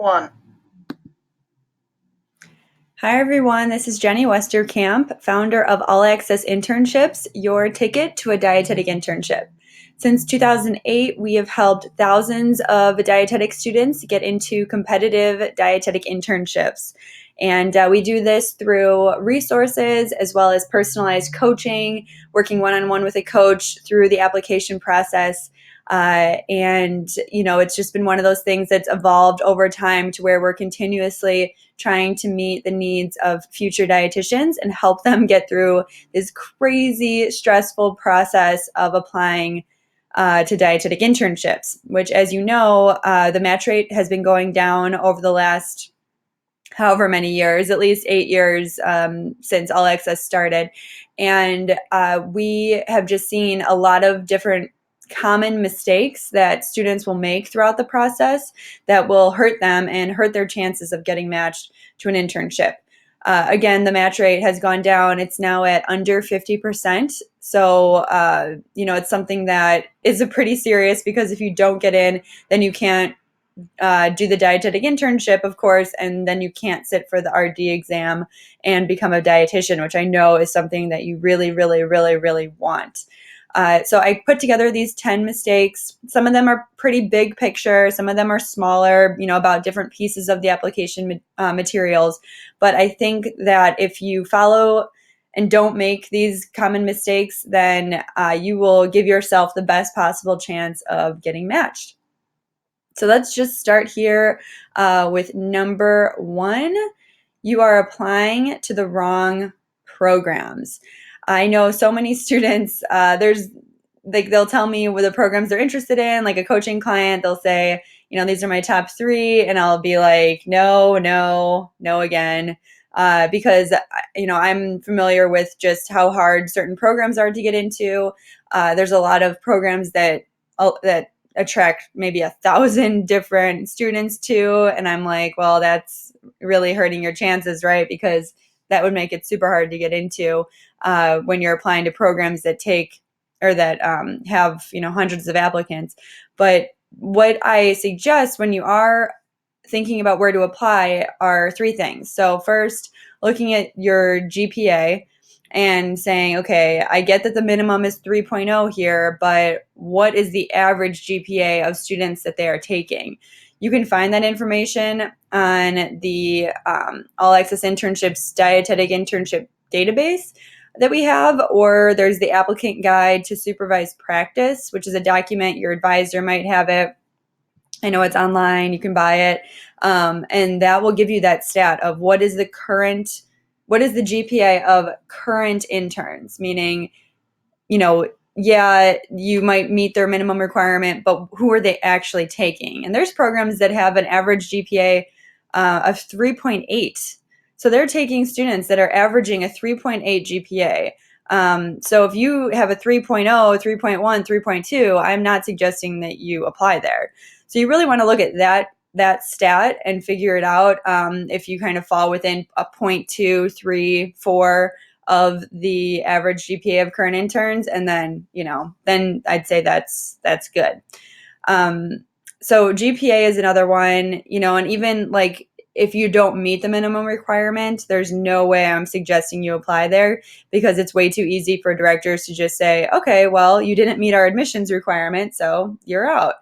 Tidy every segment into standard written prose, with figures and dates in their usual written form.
one. Hi, everyone. This is Jenny Westerkamp, founder of All Access Internships, your ticket to a dietetic internship. Since 2008, we have helped thousands of dietetic students get into competitive dietetic internships. And we do this through resources as well as personalized coaching, working one-on-one with a coach through the application process. It's just been one of those things that's evolved over time to where we're continuously trying to meet the needs of future dietitians and help them get through this crazy, stressful process of applying to dietetic internships, which, as you know, the match rate has been going down over the last however many years, at least 8 years since All Access started. And we have just seen a lot of different common mistakes that students will make throughout the process that will hurt them and hurt their chances of getting matched to an internship. Again, the match rate has gone down. It's now at under 50%. So, it's something that is a pretty serious, because if you don't get in, then you can't do the dietetic internship, of course, and then you can't sit for the RD exam and become a dietitian, which I know is something that you really, really, really, really want. So I put together these 10 mistakes. Some of them are pretty big picture. Some of them are smaller, about different pieces of the application materials. But I think that if you follow and don't make these common mistakes, then you will give yourself the best possible chance of getting matched. So let's just start here with number one. You are applying to the wrong programs. I know so many students, they'll tell me what the programs they're interested in, like a coaching client, they'll say, these are my top 3, and I'll be like, no, no, no again. Because, I'm familiar with just how hard certain programs are to get into. There's a lot of programs that attract maybe 1,000 different students too. And I'm like, well, that's really hurting your chances, right? Because that would make it super hard to get into when you're applying to programs that have, hundreds of applicants. But what I suggest when you are thinking about where to apply are 3 things. So first, looking at your GPA and saying, okay, I get that the minimum is 3.0 here, but what is the average GPA of students that they are taking? You can find that information on the All Access Internships Dietetic Internship database that we have, or there's the Applicant Guide to Supervised Practice, which is a document. Your advisor might have it. I know it's online. You can buy it. And that will give you that stat of what is the GPA of current interns, meaning, you might meet their minimum requirement, but who are they actually taking? And there's programs that have an average GPA of 3.8. So they're taking students that are averaging a 3.8 GPA. So if you have a 3.0, 3.1, 3.2, I'm not suggesting that you apply there. So you really want to look at that stat and figure it out. If you kind of fall within a 0.2, 3, 4 of the average GPA of current interns, and then I'd say that's good. So GPA is another one, and even like if you don't meet the minimum requirement, there's no way I'm suggesting you apply there, because it's way too easy for directors to just say, okay, well, you didn't meet our admissions requirement, so you're out.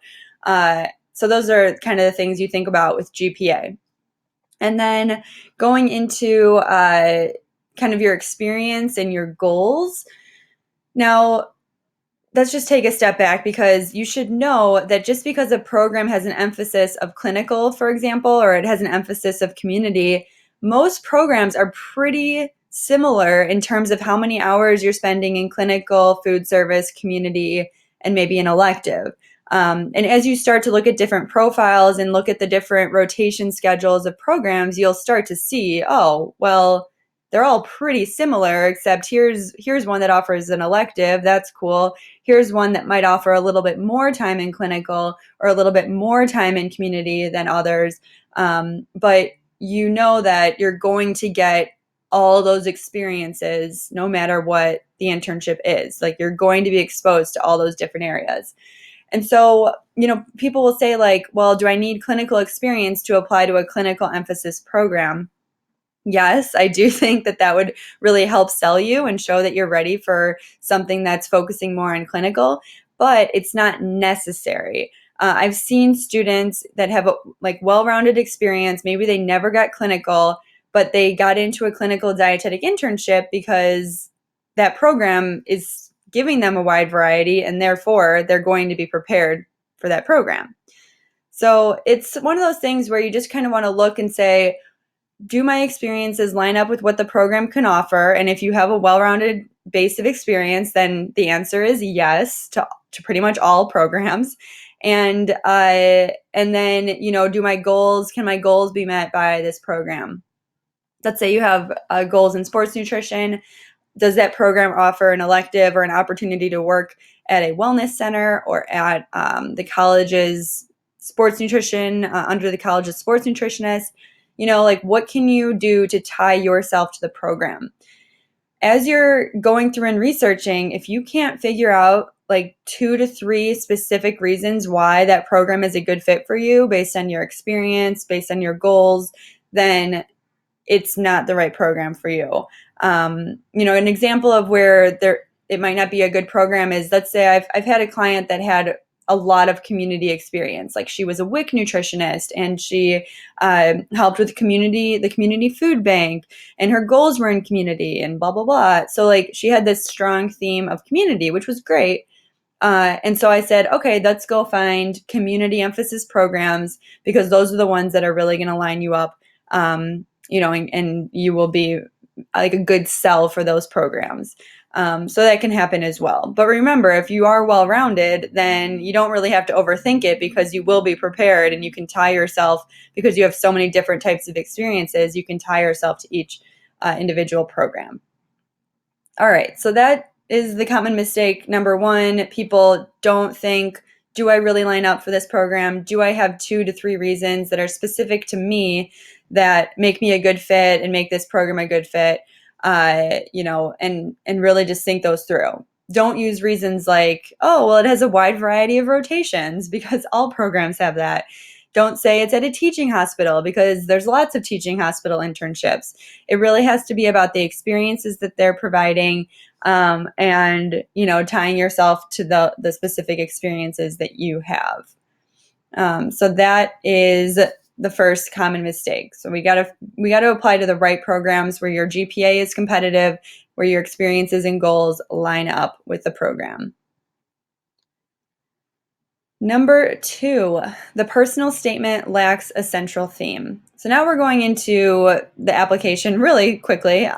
So those are kind of the things you think about with GPA. And then going into kind of your experience and your goals. Now, let's just take a step back, because you should know that just because a program has an emphasis of clinical, for example, or it has an emphasis of community, most programs are pretty similar in terms of how many hours you're spending in clinical, food service, community, and maybe an elective. And as you start to look at different profiles and look at the different rotation schedules of programs, you'll start to see, oh, well, they're all pretty similar, except here's one that offers an elective. That's cool. Here's one that might offer a little bit more time in clinical or a little bit more time in community than others. But you know that you're going to get all those experiences no matter what the internship is. Like, you're going to be exposed to all those different areas. And so, people will say like, well, do I need clinical experience to apply to a clinical emphasis program? Yes, I do think that that would really help sell you and show that you're ready for something that's focusing more on clinical, but it's not necessary. I've seen students that have a well-rounded experience. Maybe they never got clinical, but they got into a clinical dietetic internship because that program is giving them a wide variety, and therefore they're going to be prepared for that program. So it's one of those things where you just kind of want to look and say, do my experiences line up with what the program can offer? And if you have a well-rounded base of experience, then the answer is yes to pretty much all programs. And then, do my goals, can my goals be met by this program? Let's say you have goals in sports nutrition. Does that program offer an elective or an opportunity to work at a wellness center or at the college's sports nutrition, under the college's sports nutritionist? What can you do to tie yourself to the program? As you're going through and researching, if you can't figure out like 2 to 3 specific reasons why that program is a good fit for you based on your experience, based on your goals, then it's not the right program for you. An example of where it might not be a good program is, let's say I've had a client that had a lot of community experience. Like, she was a WIC nutritionist, and she helped with the community food bank, and her goals were in community and blah, blah, blah. So like, she had this strong theme of community, which was great. And so I said, okay, let's go find community emphasis programs, because those are the ones that are really going to line you up. And you will be like a good sell for those programs. So that can happen as well. But remember, if you are well-rounded, then you don't really have to overthink it, because you will be prepared, and you can tie yourself, because you have so many different types of experiences, you can tie yourself to each individual program. All right, so that is the common mistake. Number one, people don't think, do I really line up for this program? Do I have 2 to 3 reasons that are specific to me that make me a good fit and make this program a good fit? And really just think those through. Don't use reasons like, oh, well, it has a wide variety of rotations, because all programs have that. Don't say it's at a teaching hospital, because there's lots of teaching hospital internships. It really has to be about the experiences that they're providing, and tying yourself to the specific experiences that you have. So that is the first common mistake. So we got to apply to the right programs where your GPA is competitive, where your experiences and goals line up with the program. Number 2, the personal statement lacks a central theme. So now we're going into the application really quickly,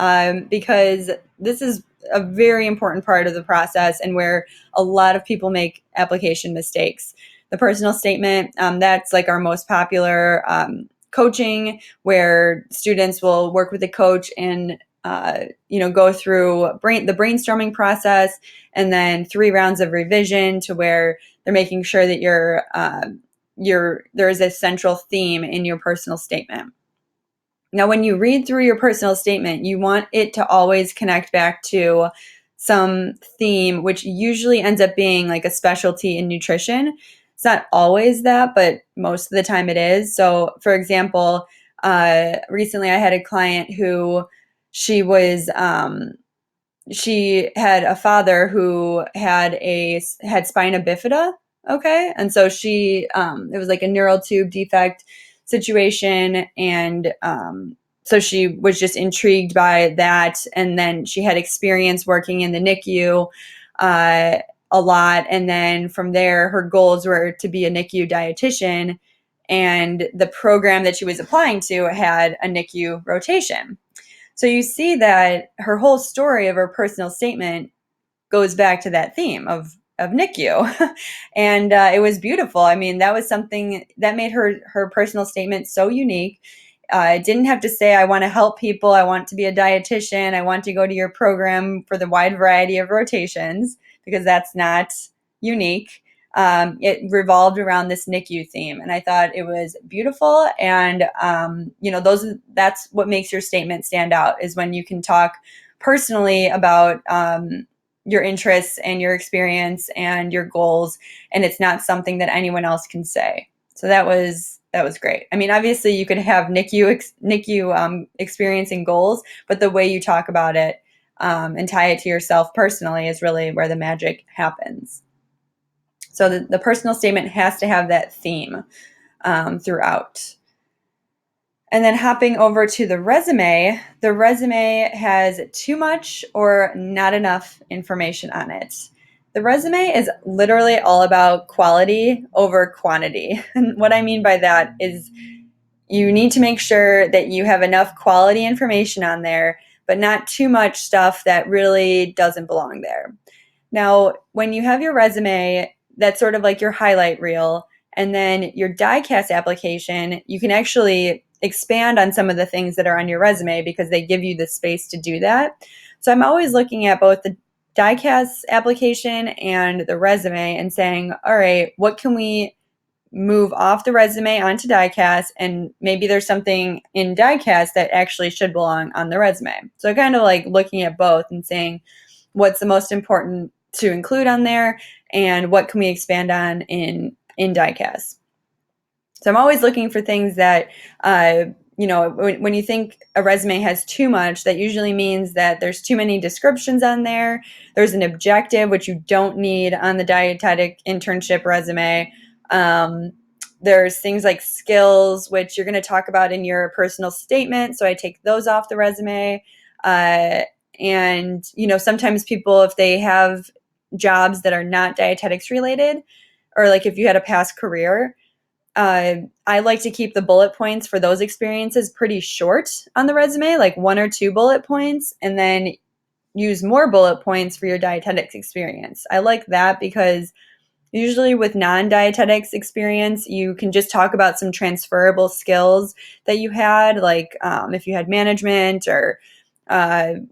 because this is a very important part of the process, and where a lot of people make application mistakes. The personal statement, that's like our most popular coaching, where students will work with a coach and go through the brainstorming process, and then 3 rounds of revision, to where they're making sure that there is a central theme in your personal statement. Now, when you read through your personal statement, you want it to always connect back to some theme, which usually ends up being like a specialty in nutrition. It's not always that, but most of the time it is. So, for example, recently I had a client who she had a father who had spina bifida. Okay. And so it was like a neural tube defect situation. And, so she was just intrigued by that. And then she had experience working in the NICU, a lot. And then from there, her goals were to be a NICU dietitian. And the program that she was applying to had a NICU rotation. So you see that her whole story of her personal statement goes back to that theme of NICU. And it was beautiful. I mean, that was something that made her personal statement so unique. I didn't have to say, I want to help people, I want to be a dietitian, I want to go to your program for the wide variety of rotations, because that's not unique. It revolved around this NICU theme, and I thought it was beautiful. And that's what makes your statement stand out, is when you can talk personally about your interests and your experience and your goals, and it's not something that anyone else can say. So that was great. I mean, obviously you could have NICU experiencing goals, but the way you talk about it and tie it to yourself personally is really where the magic happens. So the personal statement has to have that theme throughout. And then hopping over to the resume has too much or not enough information on it. The resume is literally all about quality over quantity. And what I mean by that is you need to make sure that you have enough quality information on there, but not too much stuff that really doesn't belong there. Now, when you have your resume, that's sort of like your highlight reel, and then your DICAS application, you can actually expand on some of the things that are on your resume because they give you the space to do that. So I'm always looking at both the DICAS application and the resume and saying, all right, what can we move off the resume onto DICAS, and maybe there's something in DICAS that actually should belong on the resume. So kind of like looking at both and saying what's the most important to include on there and what can we expand on in DICAS. So I'm always looking for things that, when you think a resume has too much, that usually means that there's too many descriptions on there. There's an objective, which you don't need on the dietetic internship resume. There's things like skills, which you're going to talk about in your personal statement. So I take those off the resume. And, sometimes people, if they have jobs that are not dietetics related, or like if you had a past career, I like to keep the bullet points for those experiences pretty short on the resume, like 1 or 2 bullet points, and then use more bullet points for your dietetics experience. I like that because usually with non-dietetics experience, you can just talk about some transferable skills that you had, like if you had management or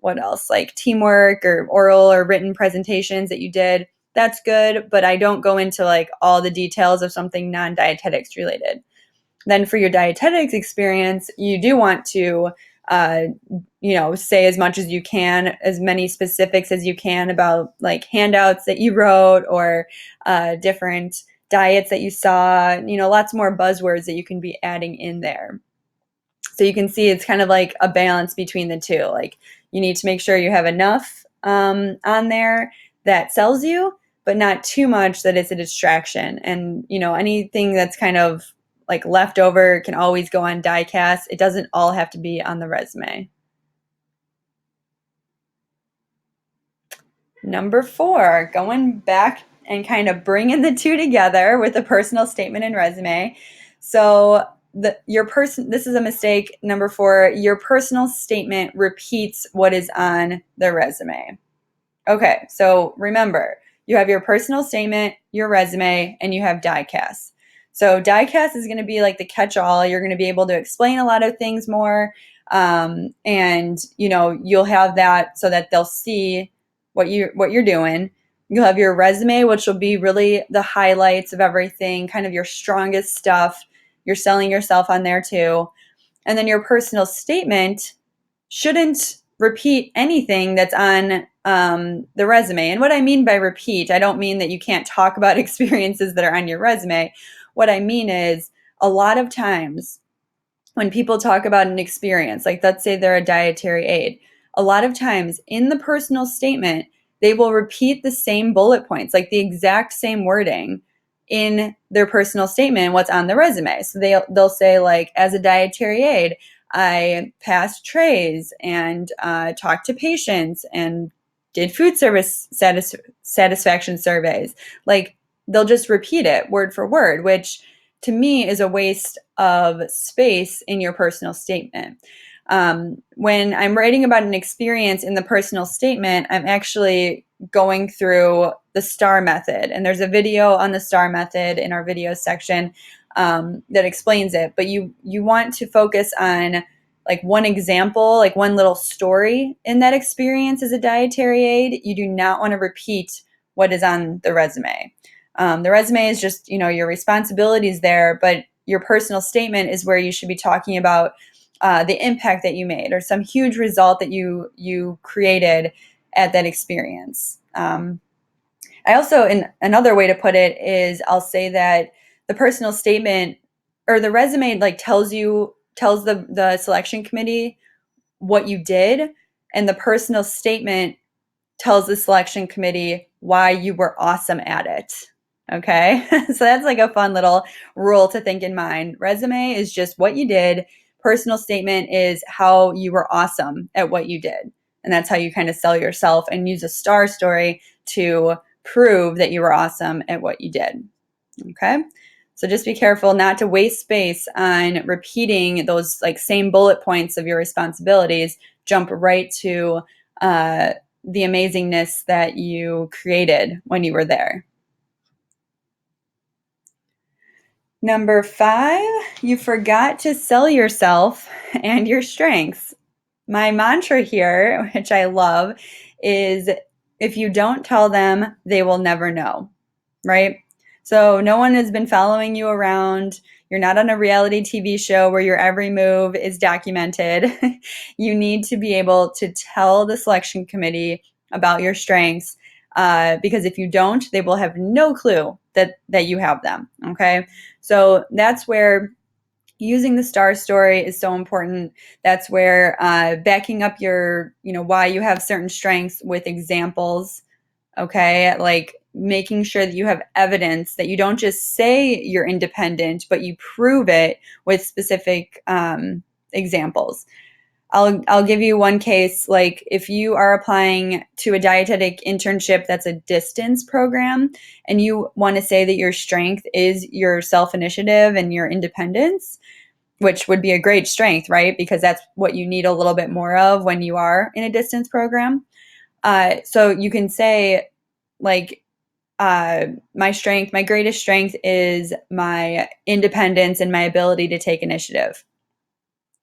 what else, like teamwork or oral or written presentations that you did. That's good, but I don't go into like all the details of something non-dietetics related. Then for your dietetics experience, you do want to, say as much as you can, as many specifics as you can about like handouts that you wrote or different diets that you saw, lots more buzzwords that you can be adding in there. So you can see it's kind of like a balance between the two. Like you need to make sure you have enough on there that sells you, but not too much that it's a distraction. And, anything that's kind of like leftover can always go on DICAS. It doesn't all have to be on the resume. Number 4, going back and kind of bringing the two together with a personal statement and resume. So this is a mistake. Number 4, your personal statement repeats what is on the resume. Okay, so remember, you have your personal statement, your resume, and you have DICAS. So DICAS is going to be like the catch-all. You're going to be able to explain a lot of things more, and you'll have that so that they'll see what you're doing. You'll have your resume, which will be really the highlights of everything, kind of your strongest stuff. You're selling yourself on there too. And then your personal statement shouldn't repeat anything that's on the resume. And what I mean by repeat, I don't mean that you can't talk about experiences that are on your resume. What I mean is a lot of times when people talk about an experience, like let's say they're a dietary aide, a lot of times in the personal statement, they will repeat the same bullet points, like the exact same wording in their personal statement, what's on the resume. So they'll say like, as a dietary aide, I passed trays and talked to patients and did food service satisfaction surveys. Like they'll just repeat it word for word, which to me is a waste of space in your personal statement. When I'm writing about an experience in the personal statement, I'm actually going through the STAR method. And there's a video on the STAR method in our video section that explains it. But you want to focus on like one example, like one little story in that experience as a dietary aide. You do not want to repeat what is on the resume. The resume is just, your responsibilities there, but your personal statement is where you should be talking about the impact that you made or some huge result that you created at that experience. I also, in another way to put it is, I'll say that the personal statement or the resume like tells the selection committee what you did, and the personal statement tells the selection committee why you were awesome at it. Okay. So that's like a fun little rule to think in mind. Resume is just what you did. Personal statement is how you were awesome at what you did. And that's how you kind of sell yourself and use a star story to prove that you were awesome at what you did. Okay. So just be careful not to waste space on repeating those like same bullet points of your responsibilities. Jump right to the amazingness that you created when you were there. Number 5, you forgot to sell yourself and your strengths. My mantra here, which I love, is if you don't tell them, they will never know, right? So no one has been following you around. You're not on a reality TV show where your every move is documented. You need to be able to tell the selection committee about your strengths, because if you don't, they will have no clue that you have them. Okay, so that's where using the star story is so important. That's where backing up your, why you have certain strengths with examples. Okay, like making sure that you have evidence, that you don't just say you're independent, but you prove it with specific examples. I'll give you one case. Like if you are applying to a dietetic internship that's a distance program, and you want to say that your strength is your self-initiative and your independence, which would be a great strength, right? Because that's what you need a little bit more of when you are in a distance program. So you can say, like, my greatest strength is my independence and my ability to take initiative.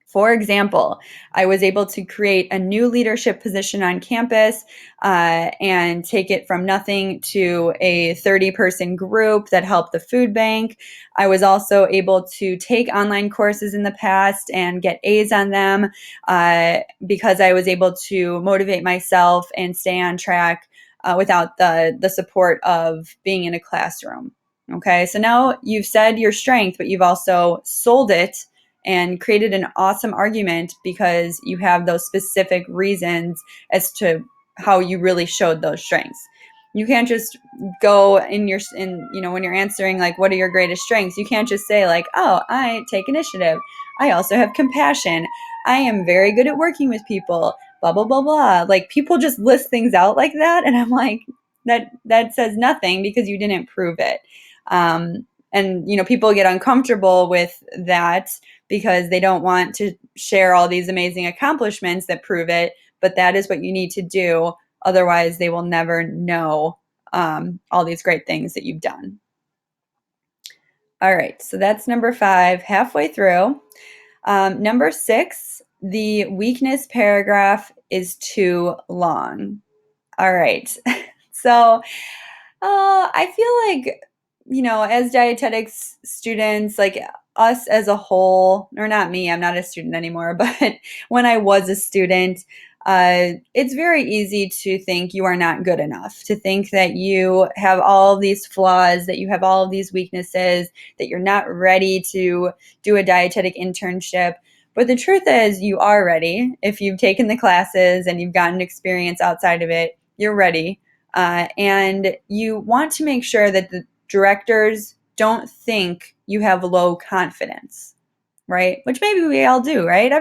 For example, I was able to create a new leadership position on campus and take it from nothing to a 30-person group that helped the food bank. I was also able to take online courses in the past and get A's on them because I was able to motivate myself and stay on track without the support of being in a classroom. Okay, so now you've said your strength, but you've also sold it and created an awesome argument because you have those specific reasons as to how you really showed those strengths. You can't just go when you're answering like what are your greatest strengths, you can't just say like, oh, I take initiative, I also have compassion, I am very good at working with people, blah blah blah blah. Like people just list things out like that, and I'm like, that says nothing because you didn't prove it. And people get uncomfortable with that because they don't want to share all these amazing accomplishments that prove it, but that is what you need to do. Otherwise, they will never know all these great things that you've done. All right, so that's number 5, halfway through. Number 6, the weakness paragraph is too long. All right, so I feel like, as dietetics students, like us as a whole, or not me, I'm not a student anymore, but when I was a student, it's very easy to think you are not good enough, to think that you have all of these flaws, that you have all of these weaknesses, that you're not ready to do a dietetic internship. But the truth is, you are ready. If you've taken the classes and you've gotten experience outside of it, you're ready. And you want to make sure that the directors don't think you have low confidence, right? Which maybe we all do, right?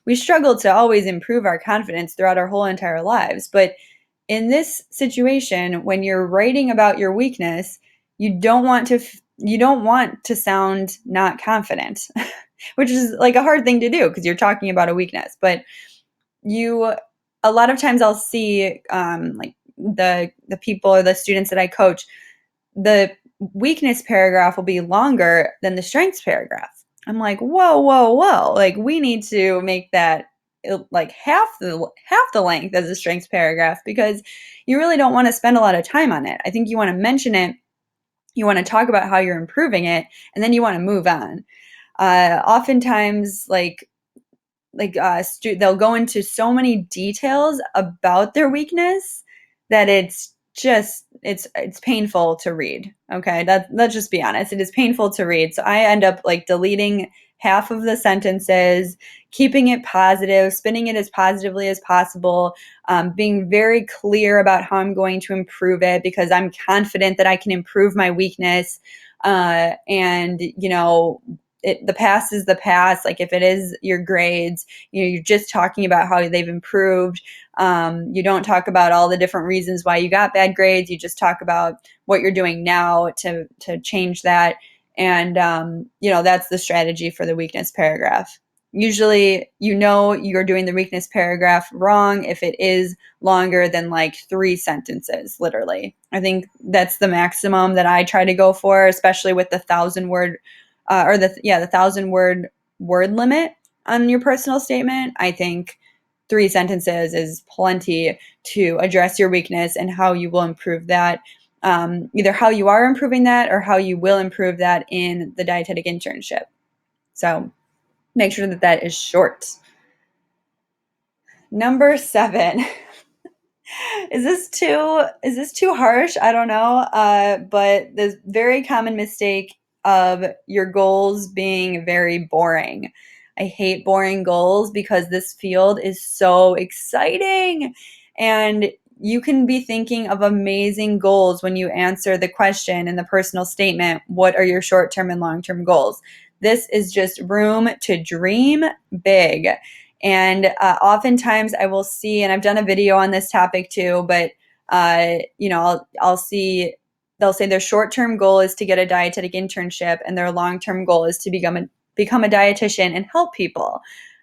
We struggle to always improve our confidence throughout our whole entire lives. But in this situation, when you're writing about your weakness, you don't want to sound not confident, which is like a hard thing to do because you're talking about a weakness. But a lot of times I'll see like the people or the students that I coach, the weakness paragraph will be longer than the strengths paragraph. I'm like, whoa, whoa, whoa! Like we need to make that like half the length as a strengths paragraph because you really don't want to spend a lot of time on it. I think you want to mention it, you want to talk about how you're improving it, and then you want to move on. Oftentimes, they'll go into so many details about their weakness that it's painful to read. Okay, let's just be honest. It is painful to read. So I end up like deleting half of the sentences, keeping it positive, spinning it as positively as possible, being very clear about how I'm going to improve it because I'm confident that I can improve my weakness. And the past is the past. Like if it is your grades, you're just talking about how they've improved. You don't talk about all the different reasons why you got bad grades. You just talk about what you're doing now to change that. And that's the strategy for the weakness paragraph. Usually, you're doing the weakness paragraph wrong if it is longer than like 3 sentences, literally. I think that's the maximum that I try to go for, especially with the 1,000-word or the 1,000-word limit on your personal statement. I think 3 sentences is plenty to address your weakness and how you will improve that. Either how you are improving that or how you will improve that in the dietetic internship. So make sure that is short. Number 7. Is this too harsh? I don't know. But this very common mistake of your goals being very boring. I hate boring goals because this field is so exciting. And you can be thinking of amazing goals when you answer the question in the personal statement, what are your short-term and long-term goals? This is just room to dream big. And oftentimes I will see, and I've done a video on this topic too, but I'll see they'll say their short-term goal is to get a dietetic internship and their long-term goal is to become a dietitian and help people.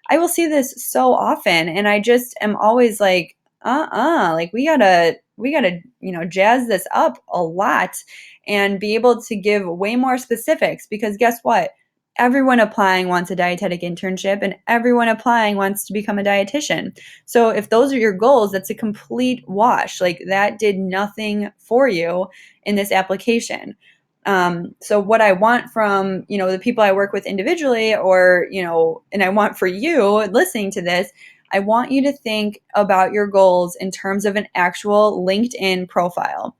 I will see this so often, and I just am always like, like we gotta jazz this up a lot and be able to give way more specifics, because guess what? Everyone applying wants a dietetic internship and everyone applying wants to become a dietitian. So if those are your goals, that's a complete wash. Like that did nothing for you in this application. So what I want from, the people I work with individually or, and I want for you listening to this, I want you to think about your goals in terms of an actual LinkedIn profile,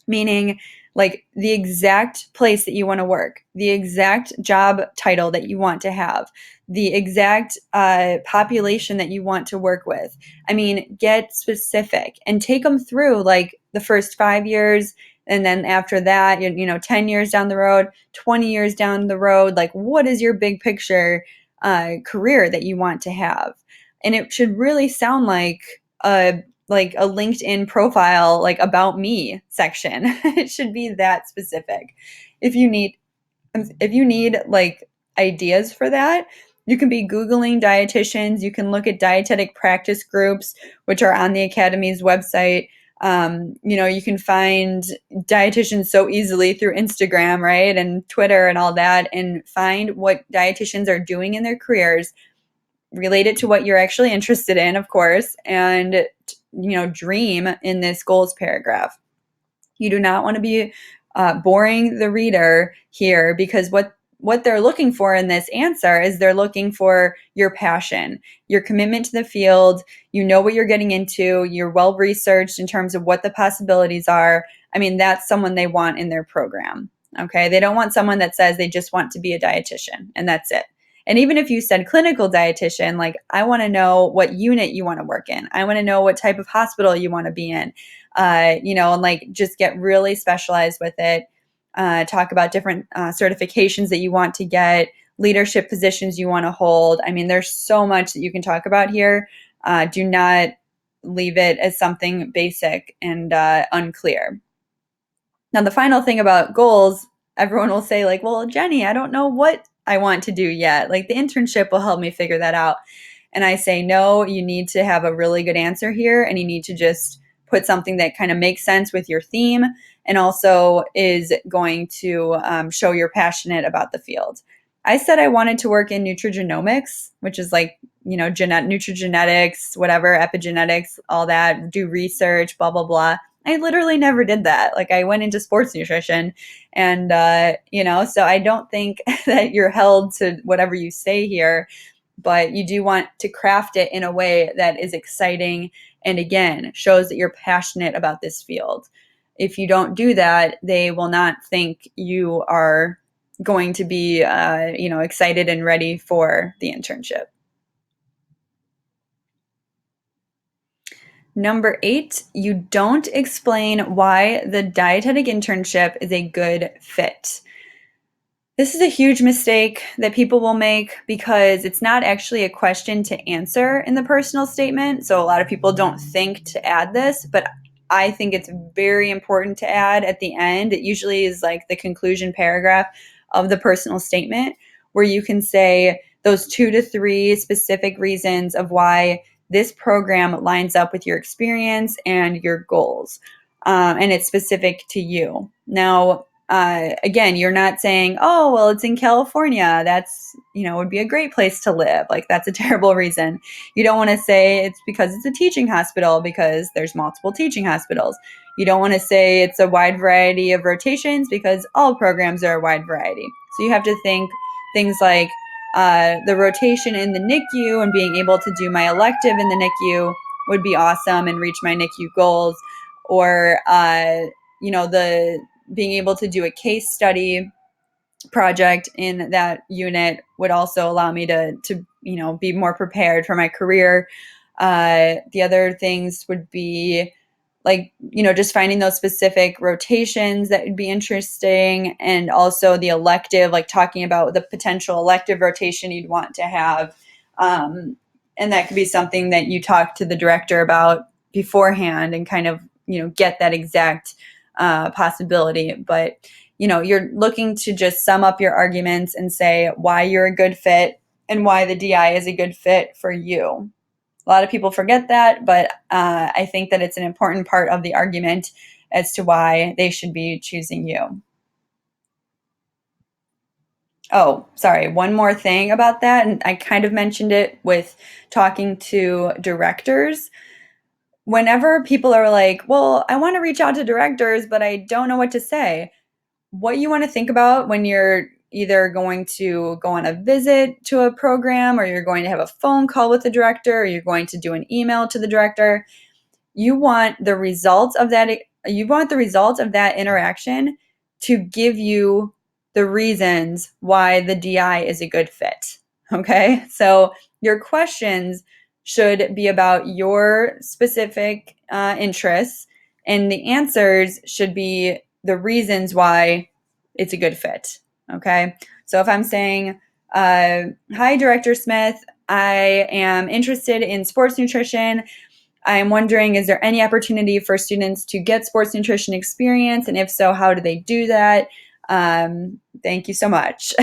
meaning like the exact place that you want to work, the exact job title that you want to have, the exact population that you want to work with. I mean, get specific and take them through like the first 5 years. And then after that, 10 years down the road, 20 years down the road, like what is your big picture career that you want to have? And it should really sound like a LinkedIn profile, like about me section. It should be that specific. If you need like ideas for that, you can be Googling dietitians. You can look at dietetic practice groups, which are on the Academy's website. You can find dietitians so easily through Instagram, right? And Twitter and all that, and find what dietitians are doing in their careers, relate it to what you're actually interested in, of course, and dream in this goals paragraph. You do not want to be boring the reader here, because what they're looking for in this answer is they're looking for your passion, your commitment to the field. You know what you're getting into. You're well researched in terms of what the possibilities are. I mean, that's someone they want in their program. Okay, they don't want someone that says they just want to be a dietitian and that's it. And even if you said clinical dietitian, like I want to know what unit you want to work in. I want to know what type of hospital you want to be in, and like just get really specialized with it. Talk about different certifications that you want to get, leadership positions you want to hold. I mean, there's so much that you can talk about here. Do not leave it as something basic and unclear. Now, the final thing about goals, everyone will say like, well, Jenny, I don't know what I want to do yet. Like the internship will help me figure that out. And I say, no, you need to have a really good answer here. And you need to just put something that kind of makes sense with your theme and also is going to show you're passionate about the field. I said I wanted to work in nutrigenomics, which is like, nutrigenetics, whatever, epigenetics, all that, do research, blah, blah, blah. I literally never did that. Like I went into sports nutrition and, so I don't think that you're held to whatever you say here. but you do want to craft it in a way that is exciting and, again, shows that you're passionate about this field. If you don't do that, they will not think you are going to be, excited and ready for the internship. Number 8, you don't explain why the dietetic internship is a good fit. This is a huge mistake that people will make because it's not actually a question to answer in the personal statement. So a lot of people don't think to add this, but I think it's very important to add at the end. It usually is like the conclusion paragraph of the personal statement where you can say those 2 to 3 specific reasons of why this program lines up with your experience and your goals. And it's specific to you. Now, again, you're not saying, oh, well, it's in California. That's, would be a great place to live. Like, that's a terrible reason. You don't want to say it's because it's a teaching hospital because there's multiple teaching hospitals. You don't want to say it's a wide variety of rotations because all programs are a wide variety. So you have to think things like the rotation in the NICU and being able to do my elective in the NICU would be awesome and reach my NICU goals. Or, the being able to do a case study project in that unit would also allow me to be more prepared for my career. The other things would be like, just finding those specific rotations that would be interesting, and also the elective, like talking about the potential elective rotation you'd want to have. And that could be something that you talk to the director about beforehand and kind of, get that exact possibility. But, you're looking to just sum up your arguments and say why you're a good fit and why the DI is a good fit for you. A lot of people forget that, but I think that it's an important part of the argument as to why they should be choosing you. Oh, sorry, one more thing about that, and I kind of mentioned it with talking to directors. Whenever people are like, well, I want to reach out to directors, but I don't know what to say, what you want to think about when you're either going to go on a visit to a program, or you're going to have a phone call with the director, or you're going to do an email to the director, you want the results of that interaction to give you the reasons why the DI is a good fit. Okay? So your questions should be about your specific interests, and the answers should be the reasons why it's a good fit. Okay? So if I'm saying, hi, Director Smith, I am interested in sports nutrition. I'm wondering, is there any opportunity for students to get sports nutrition experience? And if so, how do they do that? Thank you so much.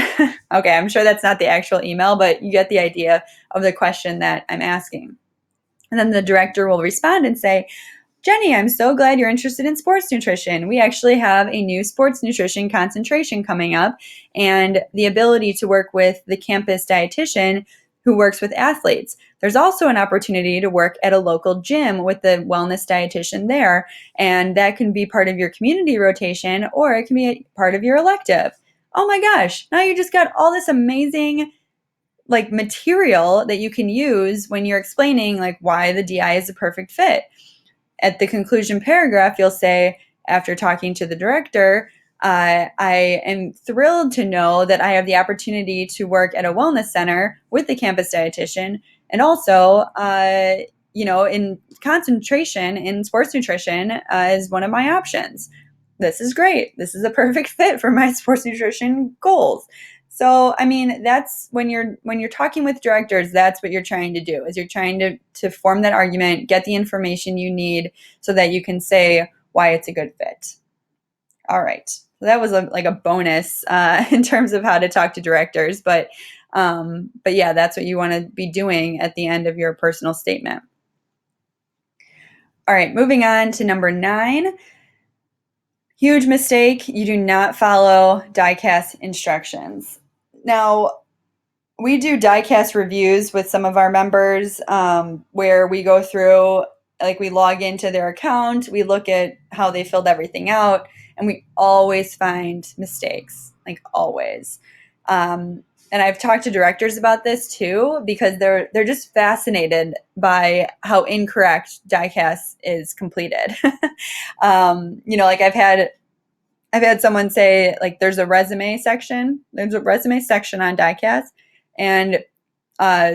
Okay, I'm sure that's not the actual email, but you get the idea of the question that I'm asking. And then the director will respond and say, Jenny, I'm so glad you're interested in sports nutrition. We actually have a new sports nutrition concentration coming up, and the ability to work with the campus dietitian who works with athletes. There's also an opportunity to work at a local gym with the wellness dietitian there, and that can be part of your community rotation, or it can be part of your elective. Oh my gosh, now you just got all this amazing material that you can use when you're explaining why the DI is a perfect fit. At the conclusion paragraph, you'll say, after talking to the director, I am thrilled to know that I have the opportunity to work at a wellness center with the campus dietitian, and also, in concentration in sports nutrition is one of my options. This is great. This is a perfect fit for my sports nutrition goals. So, I mean, that's when you're talking with directors, that's what you're trying to do, is you're trying to form that argument, get the information you need so that you can say why it's a good fit. All right. So that was a bonus in terms of how to talk to directors, but yeah, that's what you want to be doing at the end of your personal statement. All right, moving on to number 9. Huge mistake. You do not follow DICAS instructions. Now, we do DICAS reviews with some of our members where we go through, we log into their account, we look at how they filled everything out, and we always find mistakes, always. and I've talked to directors about this too, because they're just fascinated by how incorrect DICAS is completed. Like I've had someone say, like, there's a resume section. There's a resume section on DICAS, and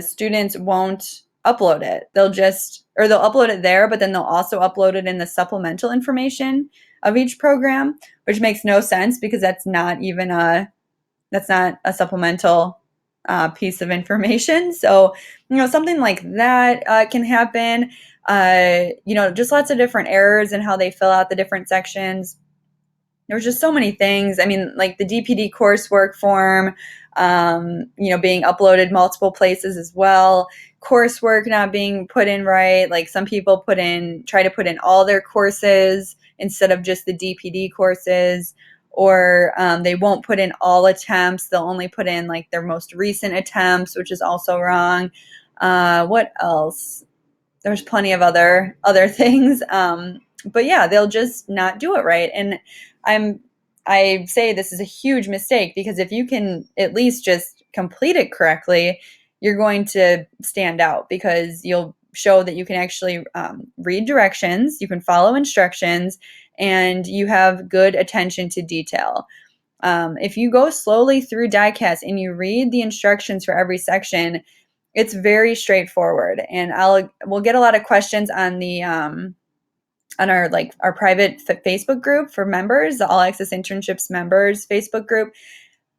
students won't upload it. They'll upload it there, but then they'll also upload it in the supplemental information of each program, which makes no sense because that's not a supplemental piece of information. So, something like that can happen. Just lots of different errors in how they fill out the different sections. There's just so many things. I mean, like the DPD coursework form, being uploaded multiple places as well. Coursework not being put in right. Like some people try to put in all their courses instead of just the DPD courses, or they won't put in all attempts. They'll only put in like their most recent attempts, which is also wrong. What else? There's plenty of other things. But yeah, they'll just not do it right. And I say this is a huge mistake, because if you can at least just complete it correctly, you're going to stand out, because you'll show that you can actually read directions, you can follow instructions, and you have good attention to detail. If you go slowly through DICAS and you read the instructions for every section, it's very straightforward. And we'll get a lot of questions on the on our private Facebook group for members, the All Access Internships members Facebook group.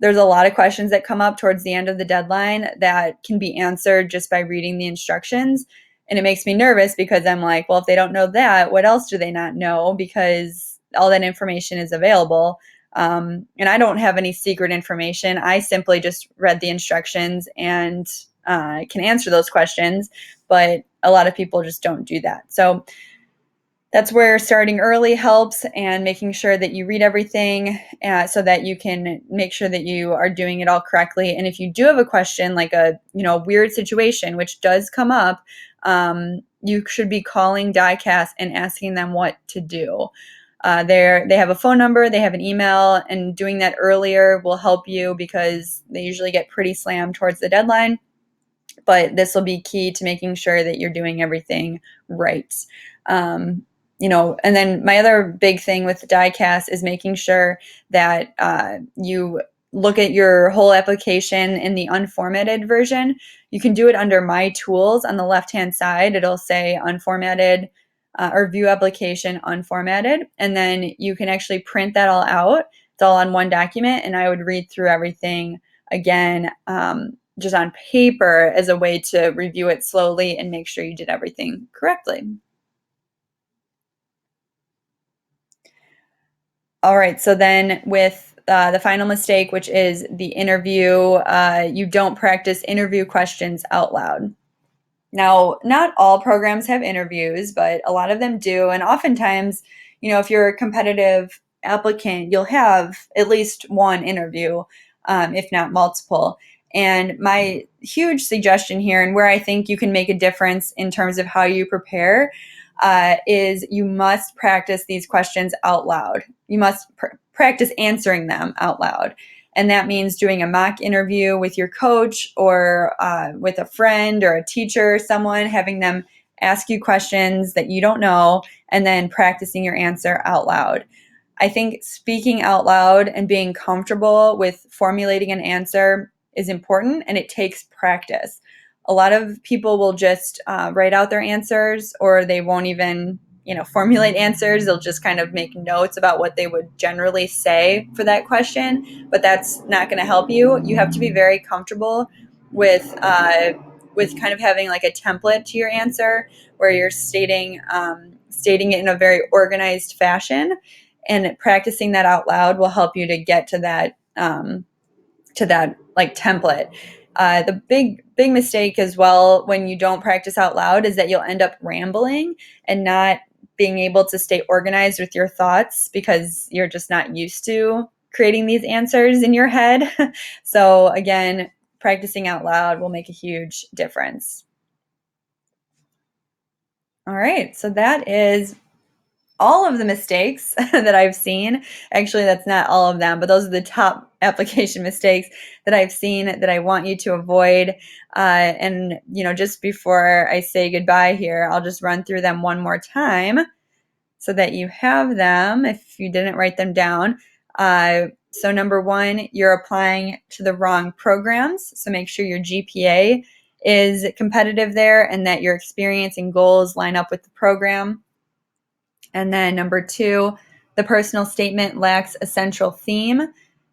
There's a lot of questions that come up towards the end of the deadline that can be answered just by reading the instructions. And it makes me nervous, because I'm like, well, if they don't know that, what else do they not know? Because all that information is available. And I don't have any secret information. I simply just read the instructions and can answer those questions. But a lot of people just don't do that. So that's where starting early helps, and making sure that you read everything so that you can make sure that you are doing it all correctly. And if you do have a question, like a weird situation, which does come up, you should be calling DICAS and asking them what to do. They have a phone number, they have an email, and doing that earlier will help you, because they usually get pretty slammed towards the deadline. But this will be key to making sure that you're doing everything right. And then my other big thing with DICAS is making sure that you look at your whole application in the unformatted version. You can do it under My Tools on the left-hand side. It'll say unformatted or view application unformatted. And then you can actually print that all out. It's all on one document. And I would read through everything again, just on paper, as a way to review it slowly and make sure you did everything correctly. All right, so then with the final mistake, which is the interview, you don't practice interview questions out loud. Now, not all programs have interviews, but a lot of them do. And oftentimes, if you're a competitive applicant, you'll have at least one interview, if not multiple. And my huge suggestion here, and where I think you can make a difference in terms of how you prepare, is you must practice these questions out loud. You must practice answering them out loud. And that means doing a mock interview with your coach, or with a friend or a teacher, someone, having them ask you questions that you don't know, and then practicing your answer out loud. I think speaking out loud and being comfortable with formulating an answer is important, and it takes practice. A lot of people will just write out their answers, or they won't even formulate answers. They'll just kind of make notes about what they would generally say for that question, but that's not going to help you. You have to be very comfortable with kind of having like a template to your answer, where you're stating it in a very organized fashion, and practicing that out loud will help you to get to that like template. The big mistake as well when you don't practice out loud is that you'll end up rambling and not being able to stay organized with your thoughts, because you're just not used to creating these answers in your head. So again, practicing out loud will make a huge difference. All right, so that is all of the mistakes that I've seen. Actually, that's not all of them, but those are the top application mistakes that I've seen that I want you to avoid. And, just before I say goodbye here, I'll just run through them one more time so that you have them if you didn't write them down. So number one, you're applying to the wrong programs. So make sure your GPA is competitive there and that your experience and goals line up with the program. And then number two, the personal statement lacks a central theme.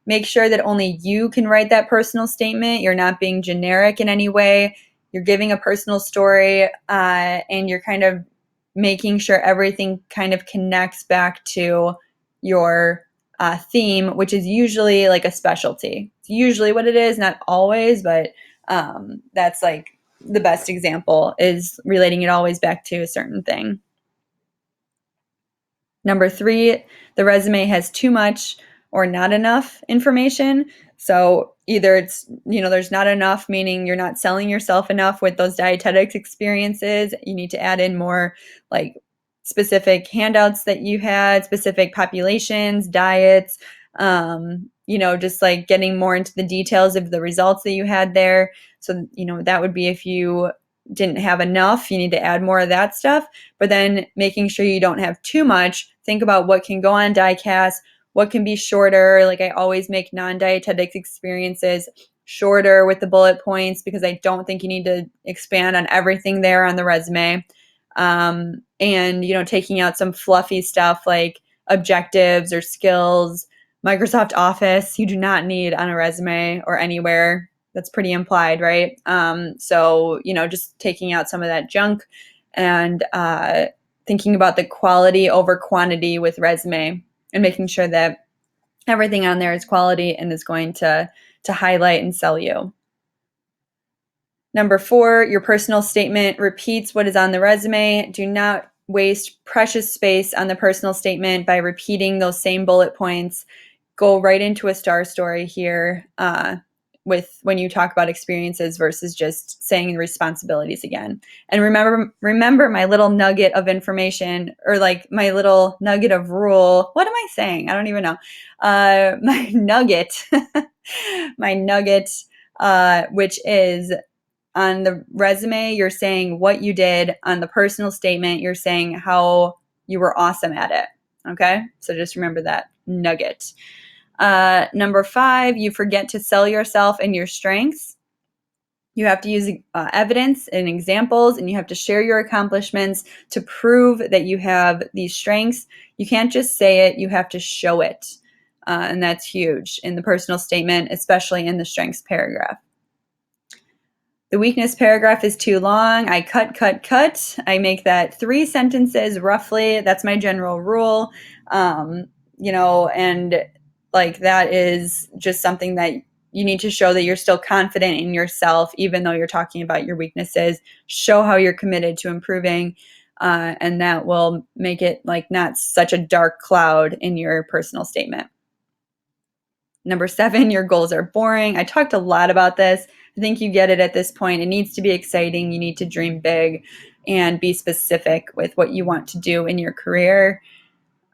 Make sure that only you can write that personal statement. You're not being generic in any way. You're giving a personal story, and you're kind of making sure everything kind of connects back to your theme, which is usually like a specialty. It's usually what it is, not always, but that's like the best example is relating it always back to a certain thing. Number three, the resume has too much or not enough information. So either it's, there's not enough, meaning you're not selling yourself enough with those dietetics experiences. You need to add in more like specific handouts that you had, specific populations, diets, just like getting more into the details of the results that you had there. So, that would be if you didn't have enough, you need to add more of that stuff, but then making sure you don't have too much. Think about what can go on DICAS, what can be shorter. Like I always make non-dietetics experiences shorter with the bullet points because I don't think you need to expand on everything there on the resume. And, taking out some fluffy stuff like objectives or skills, Microsoft Office, you do not need on a resume or anywhere. That's pretty implied, right? So, just taking out some of that junk and thinking about the quality over quantity with resume and making sure that everything on there is quality and is going to highlight and sell you. Number four, your personal statement repeats what is on the resume. Do not waste precious space on the personal statement by repeating those same bullet points. Go right into a star story here with when you talk about experiences versus just saying responsibilities again. And remember my little nugget of information, or like my little nugget of rule. What am I saying? I don't even know. My nugget, which is on the resume, you're saying what you did. On the personal statement, you're saying how you were awesome at it. Okay? So just remember that nugget. Number five, you forget to sell yourself and your strengths. You have to use evidence and examples, and you have to share your accomplishments to prove that you have these strengths. You can't just say it, you have to show it. And that's huge in the personal statement, especially in the strengths paragraph. The weakness paragraph is too long. I cut. I make that 3 sentences roughly. That's my general rule. And like that is just something that you need to show that you're still confident in yourself, even though you're talking about your weaknesses. Show how you're committed to improving, and that will make it like not such a dark cloud in your personal statement. Number 7, your goals are boring. I talked a lot about this. I think you get it at this point. It needs to be exciting. You need to dream big and be specific with what you want to do in your career.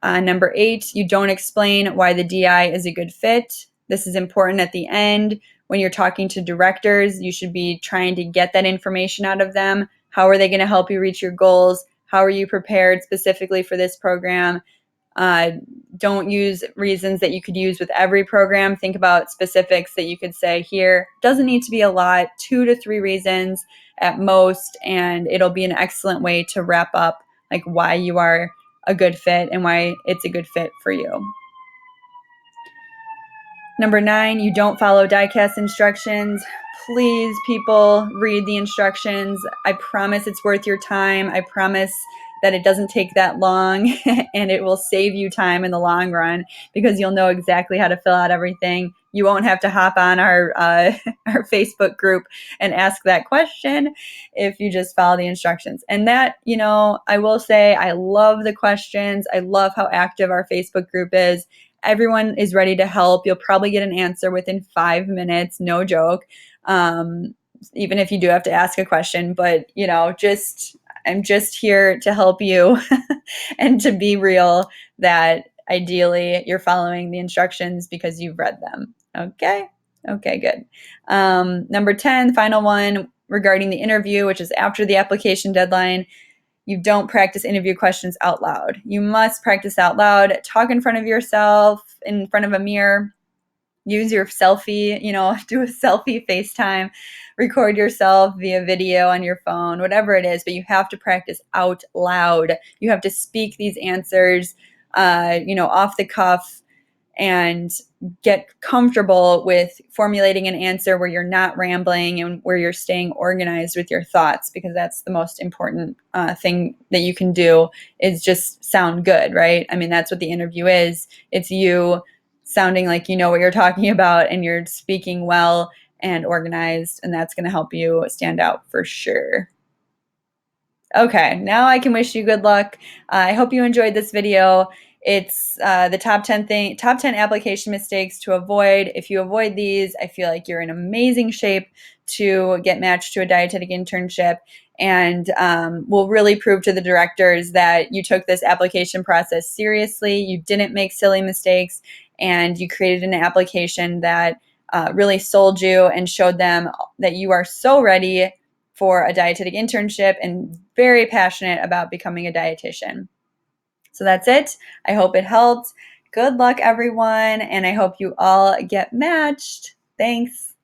Number 8, you don't explain why the DI is a good fit. This is important at the end. When you're talking to directors, you should be trying to get that information out of them. How are they going to help you reach your goals? How are you prepared specifically for this program? Don't use reasons that you could use with every program. Think about specifics that you could say here. Doesn't need to be a lot, 2 to 3 reasons at most, and it'll be an excellent way to wrap up like why you are a good fit and why it's a good fit for you. Number 9, you don't follow DICAS instructions. Please, people, read the instructions. I promise it's worth your time. I promise that it doesn't take that long and it will save you time in the long run because you'll know exactly how to fill out everything. You won't have to hop on our Facebook group and ask that question if you just follow the instructions. And that, I will say I love the questions. I love how active our Facebook group is. Everyone is ready to help. You'll probably get an answer within 5 minutes, no joke. Even if you do have to ask a question, but I'm just here to help you and to be real that ideally you're following the instructions because you've read them. Okay. Okay, good. Number 10, final one regarding the interview, which is after the application deadline. You don't practice interview questions out loud. You must practice out loud. Talk in front of yourself, in front of a mirror. Use your selfie, do a selfie FaceTime, record yourself via video on your phone, whatever it is, but you have to practice out loud. You have to speak these answers, off the cuff, and get comfortable with formulating an answer where you're not rambling and where you're staying organized with your thoughts, because that's the most important thing that you can do, is just sound good, right? I mean, that's what the interview is. It's you sounding like you know what you're talking about and you're speaking well and organized, and that's going to help you stand out for sure. Okay, now I can wish you good luck. I hope you enjoyed this video. It's the top 10 application mistakes to avoid. If you avoid these, I feel like you're in amazing shape to get matched to a dietetic internship, and will really prove to the directors that you took this application process seriously. You didn't make silly mistakes, and you created an application that really sold you and showed them that you are so ready for a dietetic internship and very passionate about becoming a dietitian. So that's it. I hope it helped. Good luck, everyone, and I hope you all get matched. Thanks.